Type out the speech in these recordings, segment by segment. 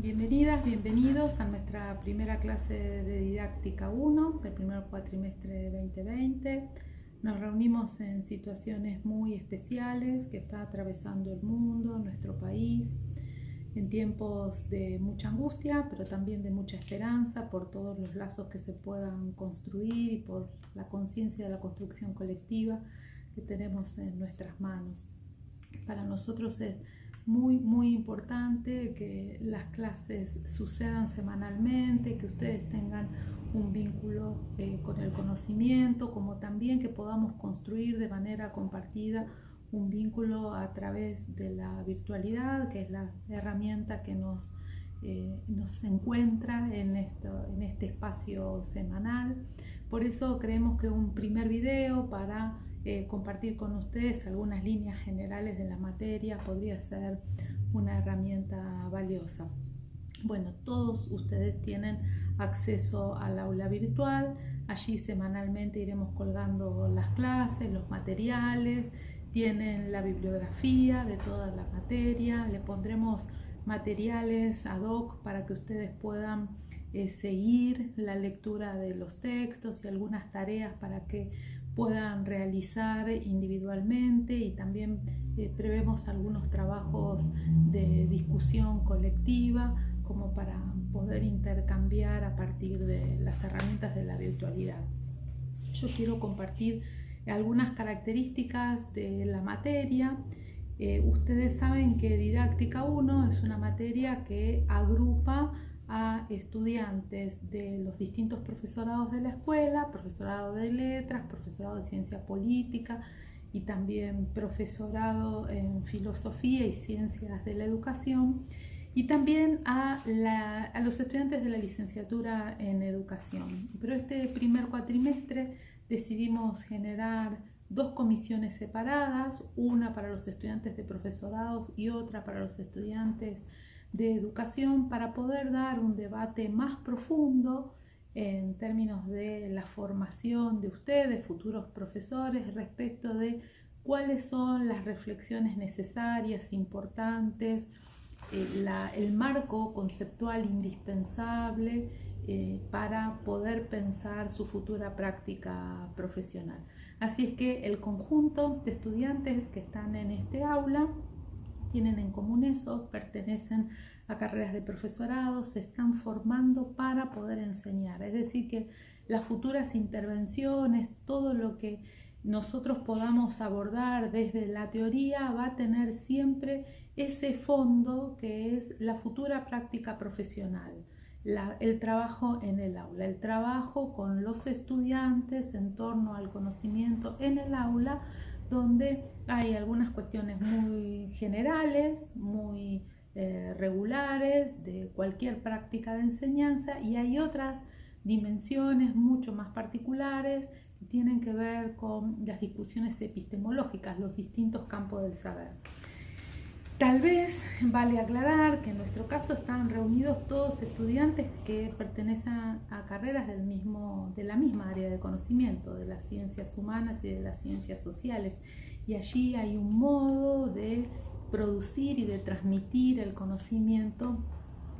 Bienvenidas, bienvenidos a nuestra primera clase de Didáctica 1 del primer cuatrimestre de 2020. Nos reunimos en situaciones muy especiales que está atravesando el mundo, nuestro país, en tiempos de mucha angustia, pero también de mucha esperanza por todos los lazos que se puedan construir y por la conciencia de la construcción colectiva que tenemos en nuestras manos. Para nosotros es muy importante que las clases sucedan semanalmente, que ustedes tengan un vínculo con el conocimiento, como también que podamos construir de manera compartida un vínculo a través de la virtualidad, que es la herramienta que nos encuentra en este espacio semanal. Por eso creemos que un primer video para compartir con ustedes algunas líneas generales de la materia podría ser una herramienta valiosa. Bueno, todos ustedes tienen acceso al aula virtual. Allí semanalmente iremos colgando las clases, los materiales, tienen la bibliografía de toda la materia, le pondremos materiales ad hoc para que ustedes puedan seguir la lectura de los textos y algunas tareas para que puedan realizar individualmente, y también prevemos algunos trabajos de discusión colectiva como para poder intercambiar a partir de las herramientas de la virtualidad. Yo quiero compartir algunas características de la materia. Ustedes saben que Didáctica 1 es una materia que agrupa a estudiantes de los distintos profesorados de la escuela, profesorado de letras, profesorado de ciencia política y también profesorado en filosofía y ciencias de la educación, y también a los estudiantes de la licenciatura en educación. Pero este primer cuatrimestre decidimos generar dos comisiones separadas, una para los estudiantes de profesorados y otra para los estudiantes de educación, para poder dar un debate más profundo en términos de la formación de ustedes, futuros profesores, respecto de cuáles son las reflexiones necesarias, importantes, el marco conceptual indispensable para poder pensar su futura práctica profesional. Así es que el conjunto de estudiantes que están en este aula tienen en común eso, pertenecen a carreras de profesorado, se están formando para poder enseñar. Es decir, que las futuras intervenciones, todo lo que nosotros podamos abordar desde la teoría va a tener siempre ese fondo que es la futura práctica profesional, el trabajo en el aula, el trabajo con los estudiantes en torno al conocimiento en el aula, donde hay algunas cuestiones muy generales, muy regulares de cualquier práctica de enseñanza, y hay otras dimensiones mucho más particulares que tienen que ver con las discusiones epistemológicas, los distintos campos del saber. Tal vez vale aclarar que en nuestro caso están reunidos todos estudiantes que pertenecen a carreras de la misma área de conocimiento, de las ciencias humanas y de las ciencias sociales, y allí hay un modo de producir y de transmitir el conocimiento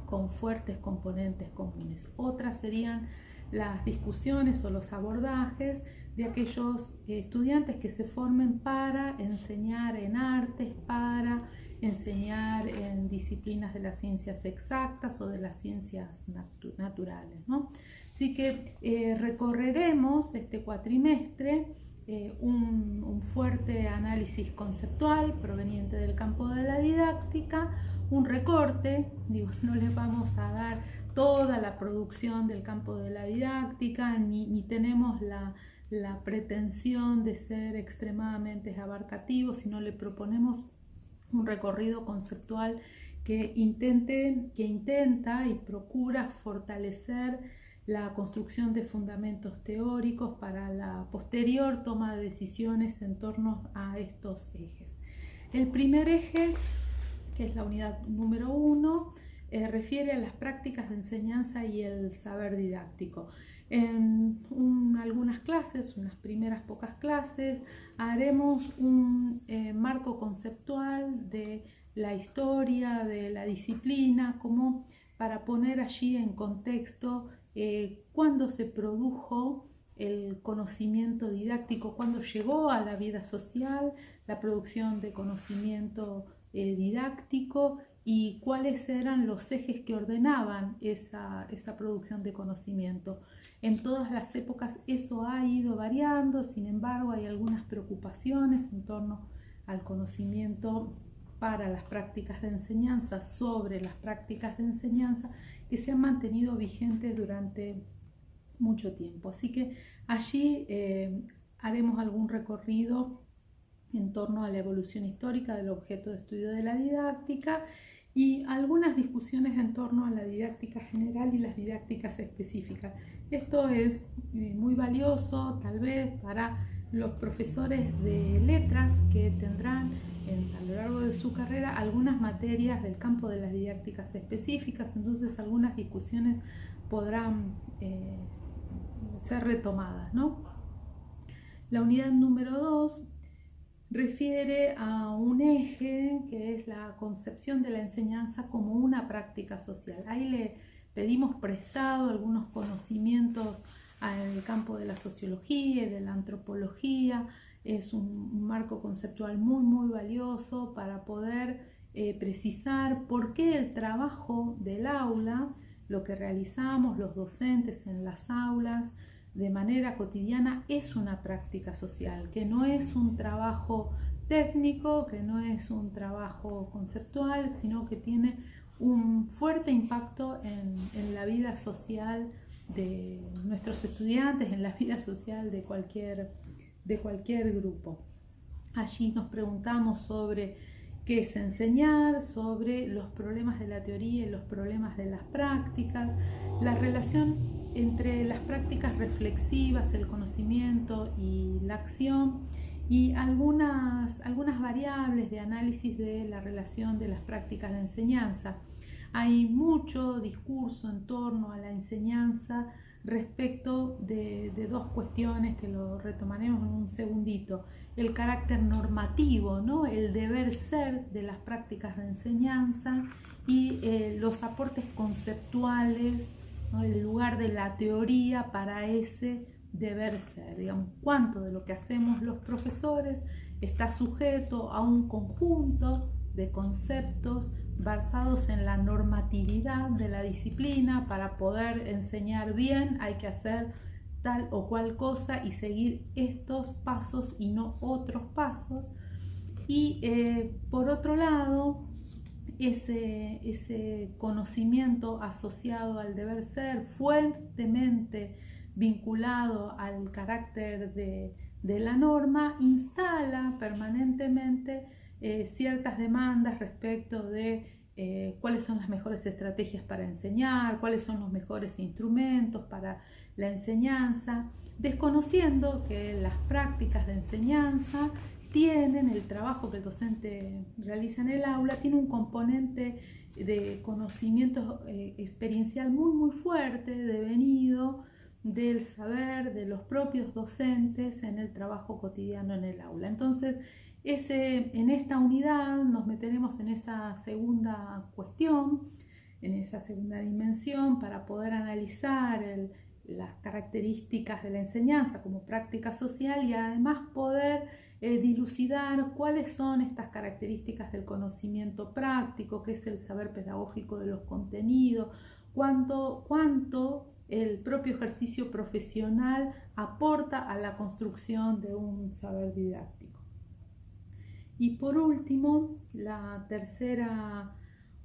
con fuertes componentes comunes. Otras serían las discusiones o los abordajes de aquellos estudiantes que se formen para enseñar en artes, para enseñar en disciplinas de las ciencias exactas o de las ciencias naturales, ¿no? Así que recorreremos este cuatrimestre un fuerte análisis conceptual proveniente del campo de la didáctica, un recorte, no les vamos a dar toda la producción del campo de la didáctica, ni tenemos la pretensión de ser extremadamente abarcativos, sino le proponemos un recorrido conceptual que intenta y procura fortalecer la construcción de fundamentos teóricos para la posterior toma de decisiones en torno a estos ejes. El primer eje, que es la unidad número 1, refiere a las prácticas de enseñanza y el saber didáctico. En algunas clases, unas primeras pocas clases, haremos un marco conceptual de la historia de la disciplina, como para poner allí en contexto cuándo se produjo el conocimiento didáctico, cuándo llegó a la vida social la producción de conocimiento didáctico y cuáles eran los ejes que ordenaban esa producción de conocimiento. En todas las épocas eso ha ido variando, sin embargo hay algunas preocupaciones en torno al conocimiento para las prácticas de enseñanza, sobre las prácticas de enseñanza que se han mantenido vigentes durante mucho tiempo. Así que allí haremos algún recorrido en torno a la evolución histórica del objeto de estudio de la didáctica y algunas discusiones en torno a la didáctica general y las didácticas específicas. Esto es muy valioso tal vez para los profesores de letras que tendrán a lo largo de su carrera algunas materias del campo de las didácticas específicas, entonces algunas discusiones podrán ser retomadas, ¿no? La unidad número 2 refiere a un eje que es la concepción de la enseñanza como una práctica social. Ahí le pedimos prestado algunos conocimientos al campo de la sociología y de la antropología. Es un marco conceptual muy valioso para poder precisar por qué el trabajo del aula, lo que realizamos los docentes en las aulas de manera cotidiana, es una práctica social, que no es un trabajo técnico, que no es un trabajo conceptual, sino que tiene un fuerte impacto en la vida social de nuestros estudiantes, en la vida social de cualquier grupo. Allí nos preguntamos sobre qué es enseñar, sobre los problemas de la teoría y los problemas de las prácticas, la relación entre las prácticas reflexivas, el conocimiento y la acción, y algunas variables de análisis de la relación de las prácticas de enseñanza. Hay mucho discurso en torno a la enseñanza respecto de dos cuestiones que lo retomaremos en un segundito. El carácter normativo, ¿no? El deber ser de las prácticas de enseñanza y los aportes conceptuales, ¿no? El lugar de la teoría para ese deber ser. Digamos, cuánto de lo que hacemos los profesores está sujeto a un conjunto de conceptos basados en la normatividad de la disciplina. Para poder enseñar bien hay que hacer tal o cual cosa y seguir estos pasos y no otros pasos. Y por otro lado, ese conocimiento asociado al deber ser, fuertemente vinculado al carácter de la norma, instala permanentemente ciertas demandas respecto de cuáles son las mejores estrategias para enseñar, cuáles son los mejores instrumentos para la enseñanza, desconociendo que las prácticas de enseñanza tienen, el trabajo que el docente realiza en el aula tiene un componente de conocimiento experiencial muy fuerte, devenido del saber de los propios docentes en el trabajo cotidiano en el aula. Entonces, en esta unidad nos meteremos en esa segunda cuestión, en esa segunda dimensión, para poder analizar las características de la enseñanza como práctica social y además poder dilucidar cuáles son estas características del conocimiento práctico, qué es el saber pedagógico de los contenidos, cuánto el propio ejercicio profesional aporta a la construcción de un saber didáctico. Y por último, la tercera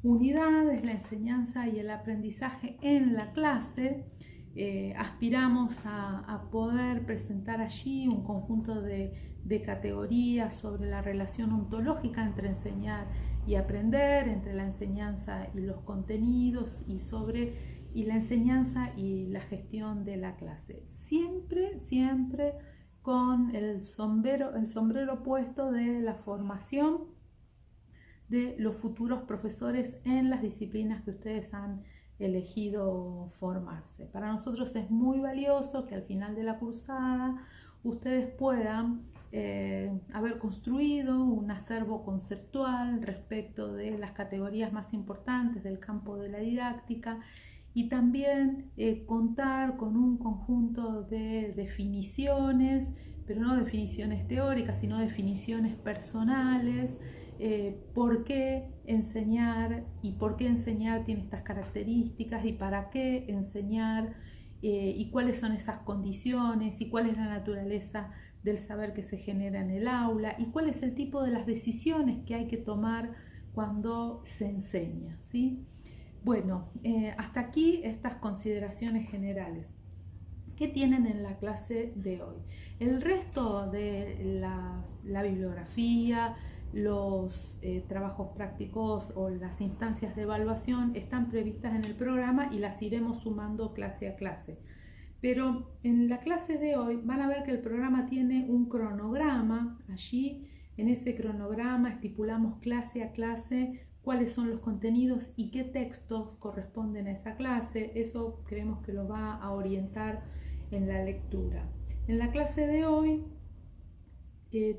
unidad es la enseñanza y el aprendizaje en la clase. Aspiramos a poder presentar allí un conjunto de categorías sobre la relación ontológica entre enseñar y aprender, entre la enseñanza y los contenidos y la enseñanza y la gestión de la clase. Siempre con el sombrero puesto de la formación de los futuros profesores en las disciplinas que ustedes han elegido formarse. Para nosotros es muy valioso que al final de la cursada ustedes puedan haber construido un acervo conceptual respecto de las categorías más importantes del campo de la didáctica y también contar con un conjunto de definiciones, pero no definiciones teóricas, sino definiciones personales, por qué enseñar y por qué enseñar tiene estas características y para qué enseñar y cuáles son esas condiciones y cuál es la naturaleza del saber que se genera en el aula y cuál es el tipo de las decisiones que hay que tomar cuando se enseña, ¿sí? Bueno, hasta aquí estas consideraciones generales. ¿Qué tienen en la clase de hoy? El resto de la bibliografía, los trabajos prácticos o las instancias de evaluación están previstas en el programa y las iremos sumando clase a clase. Pero en la clase de hoy van a ver que el programa tiene un cronograma. Allí en ese cronograma estipulamos clase a clase cuáles son los contenidos y qué textos corresponden a esa clase. Eso creemos que lo va a orientar en la lectura. En la clase de hoy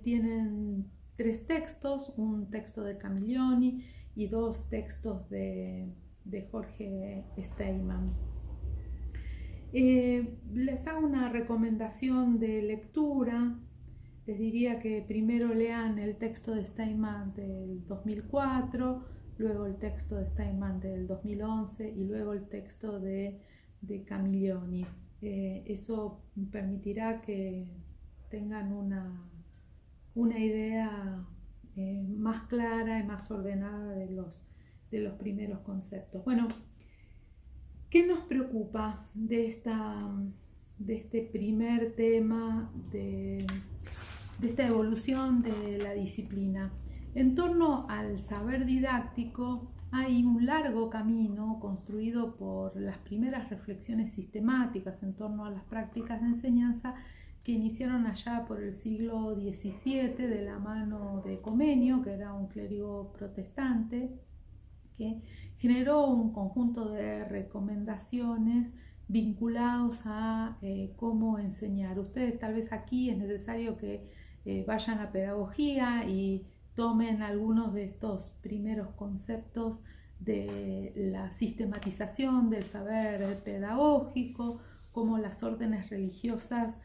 tienen 3 textos, un texto de Camiglioni y 2 textos de Jorge Steinmann. Les hago una recomendación de lectura. Les diría que primero lean el texto de Steinmann del 2004, luego el texto de Steinmann del 2011 y luego el texto de Camiglioni. Eso permitirá que tengan una idea más clara y más ordenada de los primeros conceptos. Bueno, ¿qué nos preocupa de este primer tema de esta evolución de la disciplina? En torno al saber didáctico hay un largo camino construido por las primeras reflexiones sistemáticas en torno a las prácticas de enseñanza que iniciaron allá por el siglo XVII de la mano de Comenio, que era un clérigo protestante, que generó un conjunto de recomendaciones vinculados a cómo enseñar. Ustedes tal vez aquí es necesario que vayan a pedagogía y tomen algunos de estos primeros conceptos de la sistematización del saber pedagógico, como las órdenes religiosas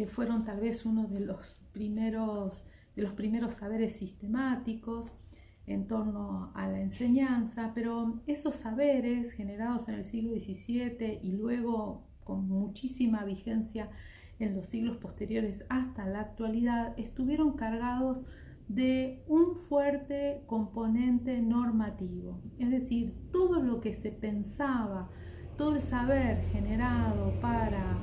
fueron tal vez uno de los primeros saberes sistemáticos en torno a la enseñanza, pero esos saberes generados en el siglo XVII y luego con muchísima vigencia en los siglos posteriores hasta la actualidad estuvieron cargados de un fuerte componente normativo, es decir, todo lo que se pensaba, todo el saber generado para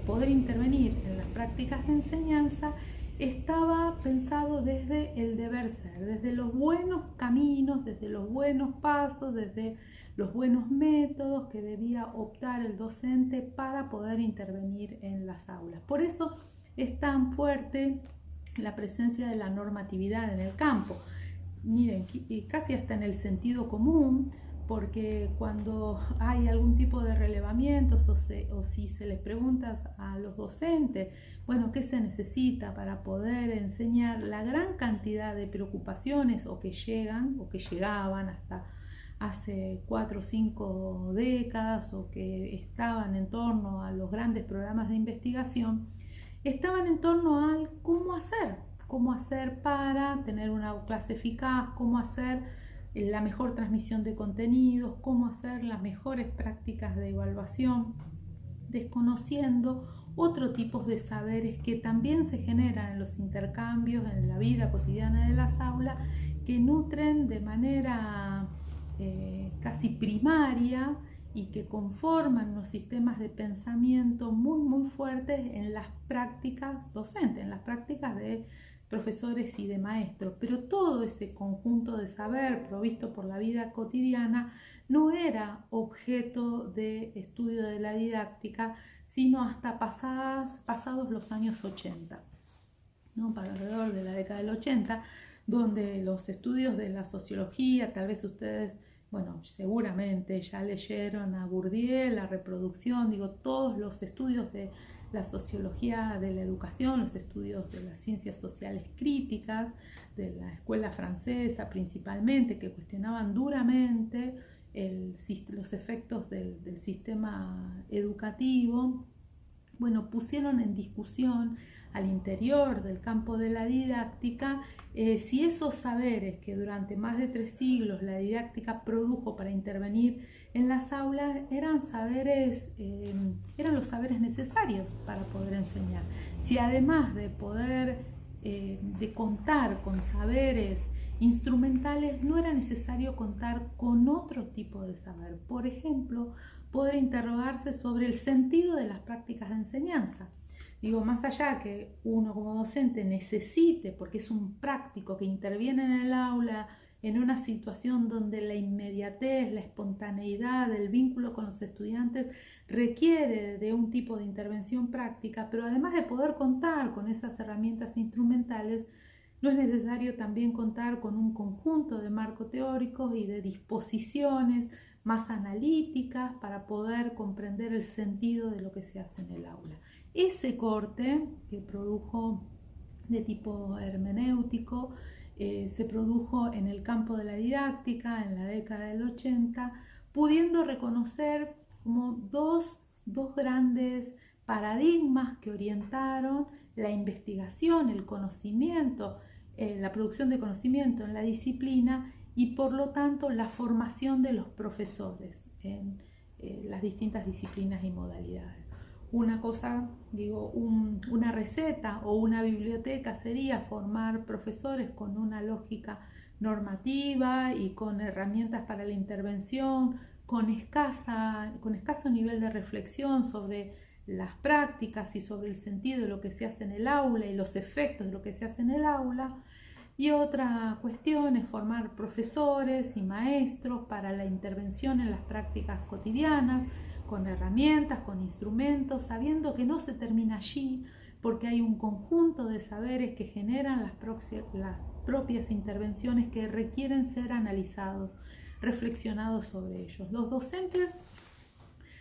poder intervenir en las prácticas de enseñanza estaba pensado desde el deber ser, desde los buenos caminos, desde los buenos pasos, desde los buenos métodos que debía optar el docente para poder intervenir en las aulas. Por eso es tan fuerte la presencia de la normatividad en el campo. Miren, casi hasta en el sentido común, porque cuando hay algún tipo de relevamientos o si se les pregunta a los docentes, bueno, ¿qué se necesita para poder enseñar? La gran cantidad de preocupaciones o que llegaban hasta hace 4 o 5 décadas o que estaban en torno a los grandes programas de investigación, estaban en torno al cómo hacer para tener una clase eficaz, cómo hacer la mejor transmisión de contenidos, cómo hacer las mejores prácticas de evaluación, desconociendo otros tipos de saberes que también se generan en los intercambios, en la vida cotidiana de las aulas, que nutren de manera casi primaria y que conforman unos sistemas de pensamiento muy, muy fuertes en las prácticas docentes, en las prácticas de profesores y de maestros, pero todo ese conjunto de saber provisto por la vida cotidiana no era objeto de estudio de la didáctica, sino hasta pasados los años 80, ¿no? Para alrededor de la década del 80, donde los estudios de la sociología, tal vez ustedes, bueno, seguramente ya leyeron a Bourdieu, la reproducción, todos los estudios de la sociología de la educación, los estudios de las ciencias sociales críticas, de la escuela francesa principalmente, que cuestionaban duramente los efectos del sistema educativo, bueno, pusieron en discusión al interior del campo de la didáctica si esos saberes que durante más de 3 siglos la didáctica produjo para intervenir en las aulas eran los saberes necesarios para poder enseñar. Si además de poder de contar con saberes instrumentales, no era necesario contar con otro tipo de saber. Por ejemplo, poder interrogarse sobre el sentido de las prácticas de enseñanza. Digo, más allá que uno como docente necesite, porque es un práctico que interviene en el aula, en una situación donde la inmediatez, la espontaneidad, el vínculo con los estudiantes requiere de un tipo de intervención práctica, pero además de poder contar con esas herramientas instrumentales, no es necesario también contar con un conjunto de marcos teóricos y de disposiciones más analíticas para poder comprender el sentido de lo que se hace en el aula. Ese corte que produjo de tipo hermenéutico se produjo en el campo de la didáctica en la década del 80, pudiendo reconocer como dos grandes paradigmas que orientaron la investigación, el conocimiento, la producción de conocimiento en la disciplina y por lo tanto la formación de los profesores en las distintas disciplinas y modalidades. Una cosa, digo, una receta o una biblioteca sería formar profesores con una lógica normativa y con herramientas para la intervención, con escaso nivel de reflexión sobre las prácticas y sobre el sentido de lo que se hace en el aula y los efectos de lo que se hace en el aula. Y otra cuestión es formar profesores y maestros para la intervención en las prácticas cotidianas, con herramientas, con instrumentos, sabiendo que no se termina allí, porque hay un conjunto de saberes que generan las propias intervenciones que requieren ser analizados, reflexionados sobre ellos. Los docentes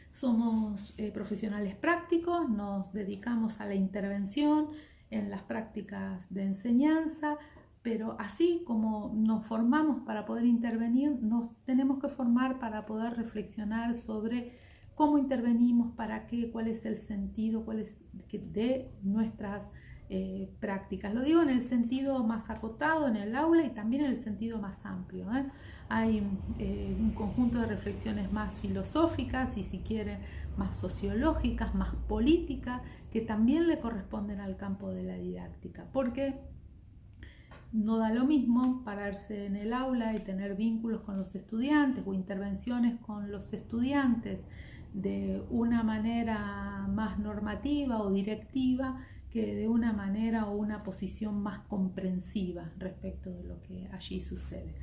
somos profesionales prácticos, nos dedicamos a la intervención en las prácticas de enseñanza, pero así como nos formamos para poder intervenir, nos tenemos que formar para poder reflexionar sobre cómo intervenimos, para qué, cuál es el sentido de nuestras prácticas. Lo digo en el sentido más acotado en el aula y también en el sentido más amplio. Hay un conjunto de reflexiones más filosóficas y si quieren más sociológicas, más políticas, que también le corresponden al campo de la didáctica, porque no da lo mismo pararse en el aula y tener vínculos con los estudiantes o intervenciones con los estudiantes de una manera más normativa o directiva que de una manera o una posición más comprensiva respecto de lo que allí sucede.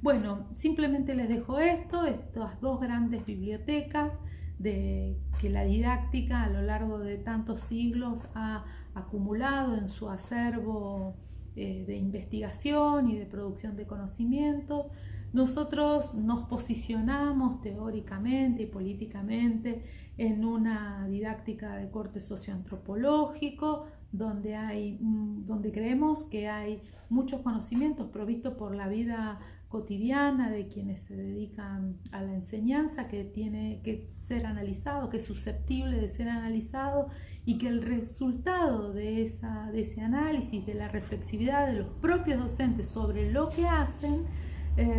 Bueno, simplemente les dejo estas dos grandes bibliotecas que la didáctica a lo largo de tantos siglos ha acumulado en su acervo de investigación y de producción de conocimientos. Nosotros nos posicionamos teóricamente y políticamente en una didáctica de corte socioantropológico, donde creemos que hay muchos conocimientos provistos por la vida cotidiana de quienes se dedican a la enseñanza, que tiene que ser analizado, que es susceptible de ser analizado, y que el resultado de ese análisis, de la reflexividad de los propios docentes sobre lo que hacen,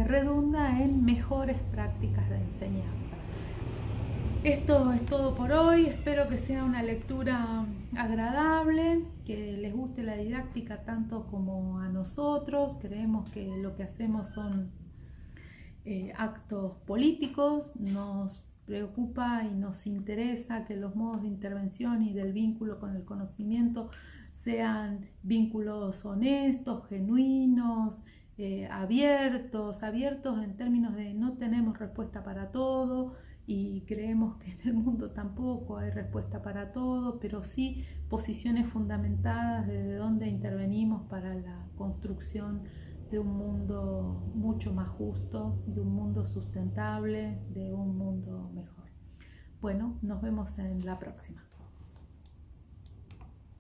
redunda en mejores prácticas de enseñanza. Esto es todo por hoy, espero que sea una lectura agradable, que les guste la didáctica tanto como a nosotros. Creemos que lo que hacemos son actos políticos, nos preocupa y nos interesa que los modos de intervención y del vínculo con el conocimiento sean vínculos honestos, genuinos, abiertos en términos de no tenemos respuesta para todo y creemos que en el mundo tampoco hay respuesta para todo, pero sí posiciones fundamentadas desde donde intervenimos para la construcción de un mundo mucho más justo, de un mundo sustentable, de un mundo mejor. Bueno, nos vemos en la próxima.